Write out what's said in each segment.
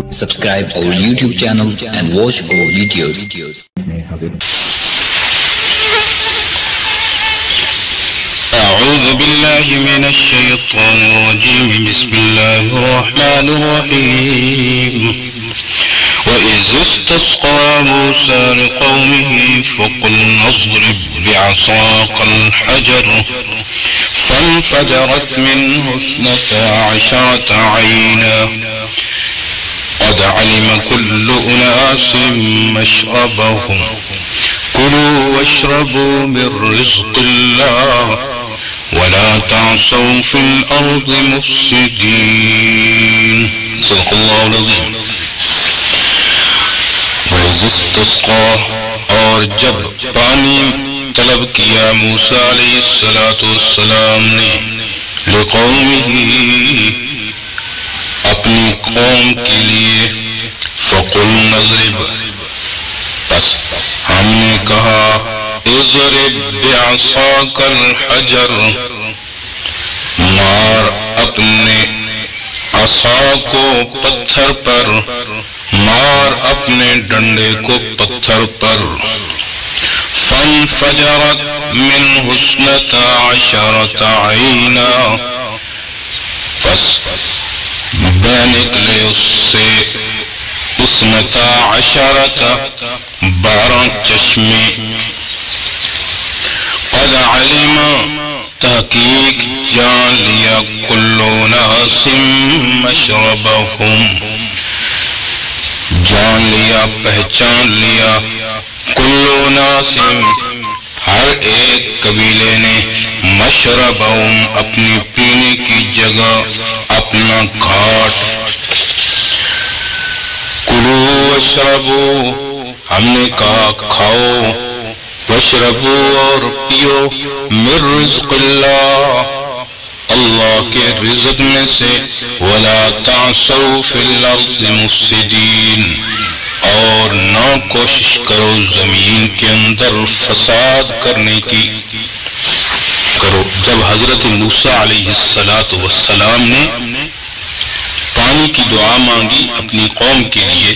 Subscribe our YouTube channel and watch our videos. أعوذ بالله من الشيطان الرجيم. بسم الله الرحمن الرحيم. وإذ استسقى موسى لقومه فقل اضرب بعصاك الحجر فانفجرت منه 12 عينا قد علم كل أناس مشربهم كلوا واشربوا من رزق الله ولا تعصوا في الأرض مفسدين. صدق الله العظيم. وإذ استسقى، اور جب پانی طلب کیا موسیٰ علیہ السلام نے لقومہ، اپنی قوم کے لیے، فقل نضرب، بس ہم نے کہا اضرب بعصاک الحجر، مار اپنے عصا کو پتھر پر، مار اپنے ڈنڈے کو پتھر پر، فانفجرت منہ 12 عینا، بس بہ نکلے اس سے 12 چشمے، قد علم، تحقیق جان لیا، کل ناس مشربہم، جان لیا، پہچان لیا، کل ناس، ہر ایک قبیلے نے، مشربہم، اپنی پینے کی جگہ، اپنا گھاٹ، کلو واشربو، ہم نے کہا کھاؤ، واشربو، اور پیو، من رزق اللہ، اللہ کے رزق میں سے، ولا تعصوا فی الارض مفسدین، اور نہ کوشش کرو زمین کے اندر فساد کرنے کی کرو۔ جب حضرت موسیٰ علیہ السلام نے پانی کی دعا مانگی اپنی قوم کے لیے،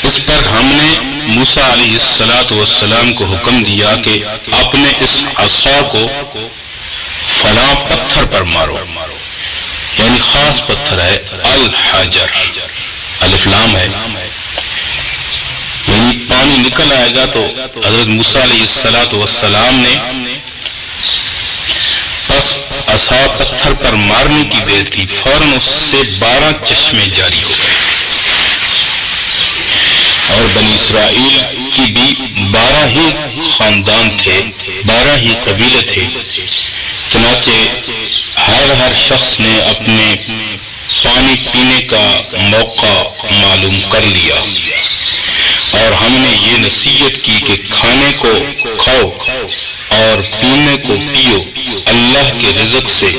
اس پر ہم نے موسیٰ علیہ السلام کو حکم دیا کہ اپنے اس عصا کو فلاں پتھر پر مارو، یعنی خاص پتھر ہے الحجر، الف لام ہے، یعنی پانی نکل آئے گا تو حضرت موسیٰ علیہ السلام نے بس عصا پتھر پر مارنے کی دیر تھی، فوراً اس سے 12 چشمے جاری ہو گئے، اور بنی اسرائیل کی بھی 12 ہی خاندان تھے، 12 ہی قبیلے تھے، چنانچہ ہر شخص نے اپنے پانی پینے کا موقع معلوم کر لیا، اور ہم نے یہ نصیحت کی کہ کھانے کو کھاؤ اور پینے کو پیو اللہ کے رزق سے،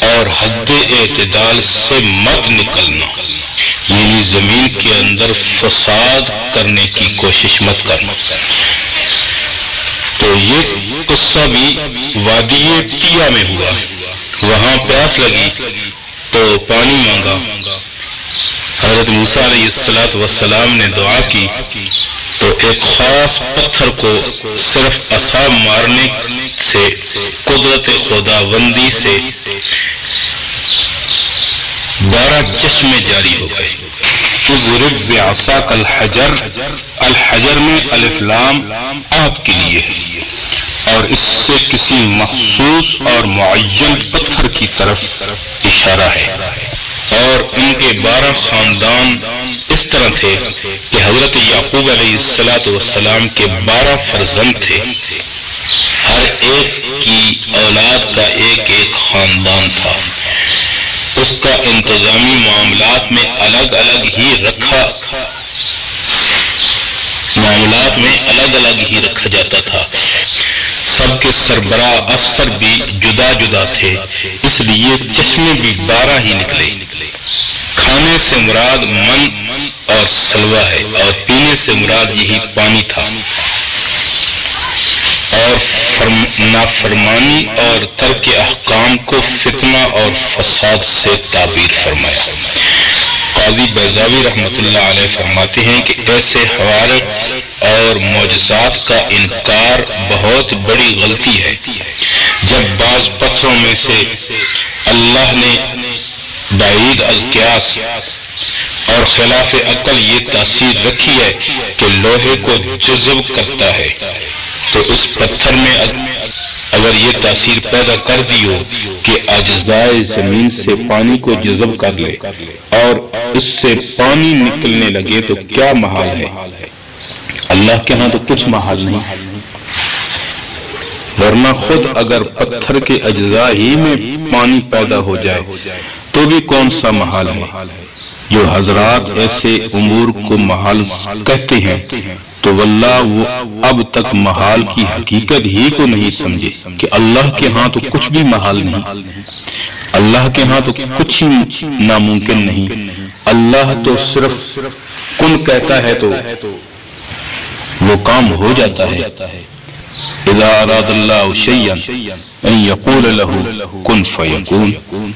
اور حد اعتدال سے مت نکلنا، یعنی زمین کے اندر فساد کرنے کی کوشش مت کرنا۔ تو یہ قصہ بھی وادی تیہ میں ہوا، وہاں پیاس لگی تو پانی مانگا، حضرت موسیٰ علیہ السلام نے دعا کی تو ایک خاص پتھر کو صرف عصا مارنے سے، قدرت خداوندی سے 12 چشمے جاری ہو گئے۔ اضرب بعصاک الحجر، الحجر میں الف لام عہد کے لیے ہے، اور اس سے کسی مخصوص اور معین پتھر کی طرف اشارہ ہے، اور ان کے 12 خاندان اس طرح تھے کہ حضرت یعقوب علیہ السلام کے 12 فرزند تھے، ہر ایک کی اولاد کا ایک خاندان تھا، اس کا انتظامی معاملات میں الگ الگ ہی رکھا جاتا تھا، سب کے سربراہ افسر بھی جدا جدا تھے، اس لیے چشمے بھی 12 ہی نکلے۔ کھانے سے مراد من اور سلوہ ہے، اور پینے سے مراد یہی پانی تھا، اور نافرمانی اور ترک احکام کو فتنہ اور فساد سے تعبیر فرمایا۔ قاضی بیضاوی رحمۃ اللہ علیہ فرماتے ہیں کہ ایسے حوادث اور معجزات کا انکار بہت بڑی غلطی ہے۔ جب بعض پتھروں میں سے اللہ نے بعید از قیاس اور خلاف عقل یہ تاثیر رکھی ہے کہ لوہے کو جذب کرتا ہے، تو اس پتھر میں اگر یہ تاثیر پیدا کر دی ہو کہ اجزائے زمین سے پانی کو جذب کر لے اور اس سے پانی نکلنے لگے تو کیا محال ہے؟ اللہ کے ہاں تو کچھ محال نہیں، ورنہ خود اگر پتھر کے اجزاء ہی میں پانی پیدا ہو جائے تو بھی کون سا محال ہے؟ جو حضرات ایسے امور کو محال کہتے ہیں تو واللہ وہ اب تک محال کی حقیقت ہی کو نہیں سمجھے کہ اللہ کے ہاں تو کچھ بھی محال نہیں، اللہ کے ہاں تو کچھ ہی ناممکن نہیں۔ اللہ تو صرف کن کہتا ہے تو وہ کام ہو جاتا ہے۔ اذا اراد اللہ شیئا ان یقول له کن فیکون۔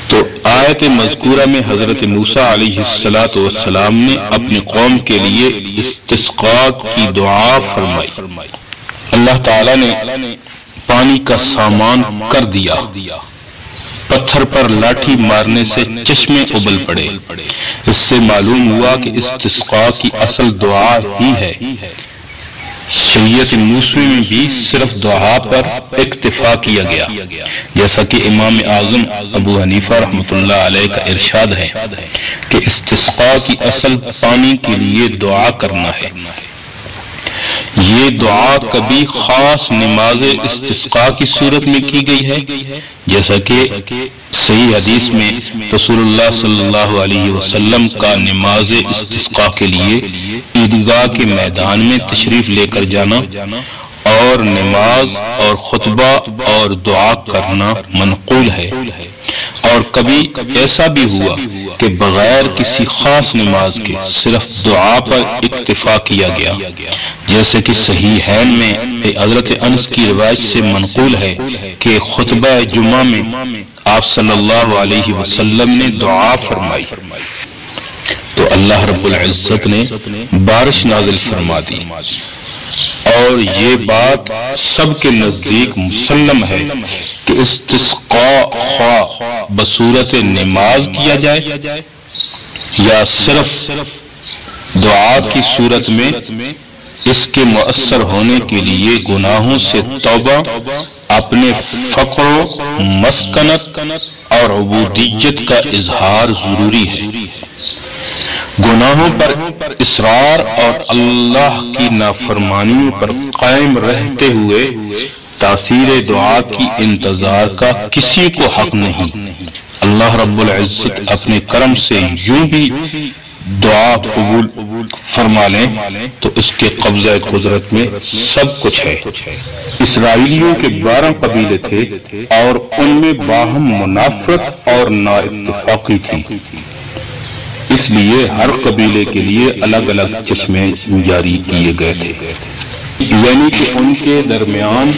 تو آیت مذکورہ میں حضرت موسیٰ علیہ السلام نے اپنی قوم کے لیے استسقاء کی دعا فرمائی۔ اللہ تعالیٰ نے پانی کا سامان کر دیا، پتھر پر لاٹھی مارنے سے چشمے ابل پڑے۔ اس سے معلوم ہوا کہ استسقاء کی اصل دعا ہی ہے۔ شریعت موسوی میں بھی صرف دعا پر اکتفا کیا گیا، جیسا کہ امام اعظم ابو حنیفہ رحمۃ اللہ علیہ کا ارشاد ہے کہ استسقاء کی اصل پانی کے لیے دعا کرنا ہے۔ یہ دعا کبھی خاص نماز استسقاء کی صورت میں کی گئی ہے، جیسا کہ صحیح حدیث میں رسول اللہ صلی اللہ علیہ وسلم کا نماز استسقاء کے لیے عیدگاہ کے میدان میں تشریف لے کر جانا اور نماز اور خطبہ اور دعا کرنا منقول ہے۔ اور کبھی ایسا بھی ہوا کہ بغیر کسی خاص نماز کے صرف دعا پر اکتفا کیا گیا، جیسے کہ صحیحین میں حضرت انس کی روایت سے منقول ہے کہ خطبہ جمعہ میں آپ صلی اللہ علیہ وسلم نے دعا فرمائی تو اللہ رب العزت نے بارش نازل فرما دی، اور یہ بات سب کے نزدیک مسلم ہے کہ استسقاء خواہ بصورت نماز کیا جائے یا صرف دعا کی صورت میں، اس کے مؤثر ہونے کے لیے گناہوں سے توبہ، اپنے فقر و مسکنت اور عبودیت کا اظہار ضروری ہے۔ گناہوں پر اصرار اور اللہ کی نافرمانی پر قائم رہتے ہوئے تاثیر دعا کی انتظار کا کسی کو حق نہیں۔ اللہ رب العزت اپنے کرم سے یوں بھی دعا قبول فرما لیں تو اس کے قبضہ قدرت میں سب کچھ ہے۔ اسرائیلیوں کے 12 قبیلے تھے اور ان میں باہم منافرت اور نا اتفاقی تھی، اس لیے ہر قبیلے کے لیے الگ الگ چشمے جاری کیے گئے تھے، یعنی کہ ان کے درمیان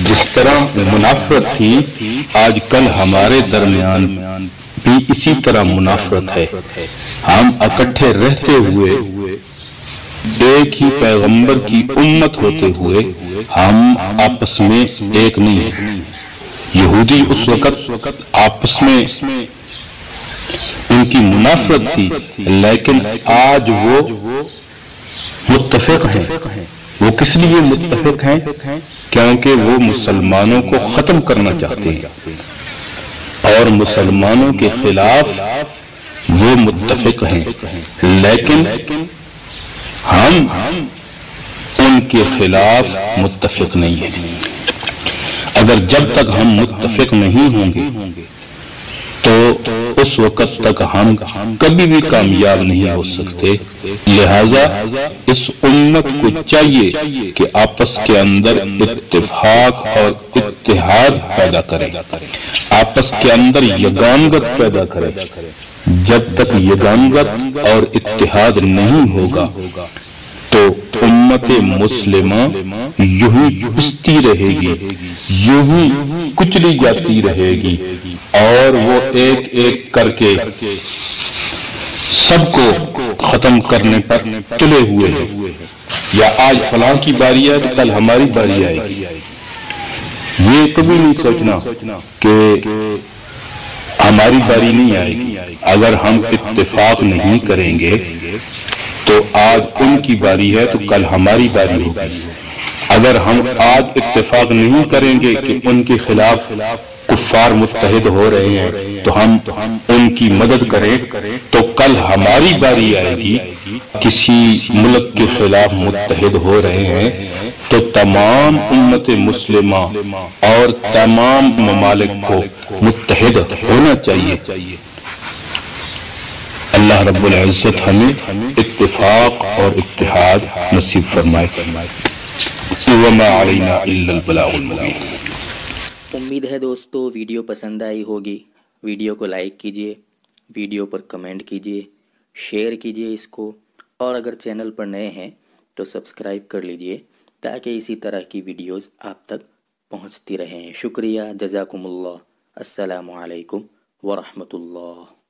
جس طرح منافرت تھی آج کل ہمارے درمیان بھی اسی طرح منافرت ہے۔ ہم اکٹھے رہتے ہوئے ایک ہی پیغمبر کی امت ہوتے ہوئے ہم آپس میں ایک نہیں ہیں۔ یہودی اس وقت آپس میں ان کی منافرت تھی، لیکن آج وہ متفق ہیں۔ وہ کس لیے متفق ہیں؟ کیونکہ وہ مسلمانوں کو ختم کرنا چاہتے ہیں اور مسلمانوں کے خلاف وہ متفق ہیں، لیکن ہم ان کے خلاف متفق نہیں ہیں۔ اگر جب تک ہم متفق نہیں ہوں گے تو اس وقت تک ہم کبھی بھی کامیاب نہیں ہو سکتے۔ لہذا اس امت کو چاہیے کہ آپس کے اندر اتفاق اور اتحاد پیدا کرے، آپس کے اندر یگانگت پیدا کرے۔ جب تک یگانگت اور اتحاد نہیں ہوگا تو امت مسلمہ یوں ہی پستی رہے گی، یوں ہی کچلی جاتی رہے گی، اور وہ ایک ایک کر کے سب کو ختم کرنے پر تلے ہوئے ہیں، یا آج فلاں کی باری ہے تو کل ہماری باری آئے گی۔ یہ کبھی نہیں سوچنا کہ ہماری باری نہیں آئے گی۔ اگر ہم اتفاق نہیں کریں گے تو آج ان کی باری ہے تو کل ہماری باری ہوگی۔ اگر ہم آج اتفاق نہیں کریں گے کہ ان کے خلاف کفار متحد ہو رہے ہیں تو ہم ان کی مدد کریں تو کل ہماری باری آئے گی۔ کسی ملک کے خلاف متحد ہو رہے ہیں تو تمام امت مسلمہ اور تمام ممالک کو متحد ہونا چاہیے۔ اللہ رب العزت ہمیں اتفاق اور اتحاد نصیب فرمائے۔ وما علینا الا البلاغ المبین۔ امید ہے دوستو ویڈیو پسند آئی ہوگی۔ ویڈیو کو لائک کیجئے، ویڈیو پر کمنٹ کیجئے، شیئر کیجئے اس کو، اور اگر چینل پر نئے ہیں تو سبسکرائب کر لیجئے تاکہ اسی طرح کی ویڈیوز آپ تک پہنچتی رہیں۔ شکریہ، جزاکم اللہ، السلام علیکم ورحمۃ اللہ۔